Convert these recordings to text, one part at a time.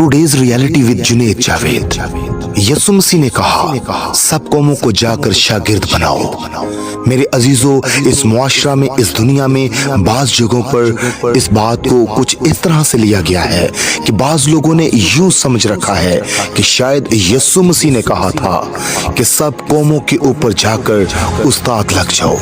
Today's reality with Junaid Javed. Yesu Masih ने कहा, सब कौमों को जाकर शागिर्द बनाओ। मेरे अजीजों, इस मुआशरा में, इस दुनिया में बाज जगहों पर इस बात को कुछ इस तरह से लिया गया है कि बाज लोगों ने यूं समझ रखा है कि शायद यसु मसीह ने कहा था कि सब कौमों के ऊपर जाकर उस्ताद लग जाओ।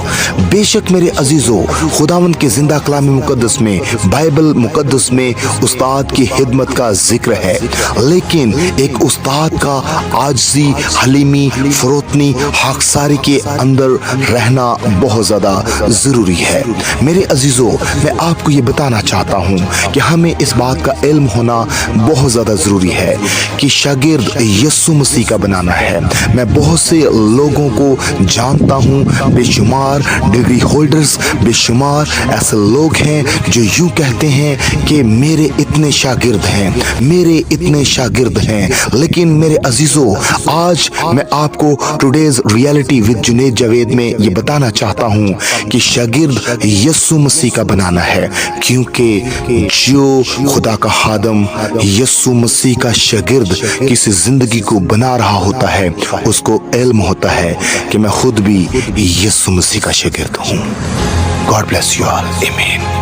बेशक मेरे अजीजों, खुदावंद के जिंदा कलाम मुकद्दस में, बाइबल मुकद्दस में उस्ताद की खिदमत का जिक्र है, लेकिन एक उस्ताद का आजिज़ी, हलीमी, फरोतनी, खाकसारी के अंदर रहना बहुत ज़्यादा ज़रूरी है। मेरे अजीज़ों, मैं आपको ये बताना चाहता हूँ कि हमें इस बात का इल्म होना बहुत ज़्यादा ज़रूरी है कि शागिर्द यसु मसीह का बनाना है। मैं बहुत से लोगों को जानता हूँ, बेशुमार डिग्री होल्डर्स, बेशुमार ऐसे लोग हैं जो यूँ कहते हैं कि मेरे इतने शागिर्द हैं, मेरे इतने शागिर्द हैं। लेकिन मेरे अजीजों, आज मैं आपको today's reality with Junaid Javed में ये बताना चाहता हूँ कि शागिर्द यसु मसीह का बनाना है, क्योंकि जो खुदा का खादम यसु मसीह का शागिर्द किसी जिंदगी को बना रहा होता है, उसको इल्म होता है कि मैं खुद भी यसु मसीह का शागिर्द हूँ। गॉड ब्लेस यू ऑल, आमीन।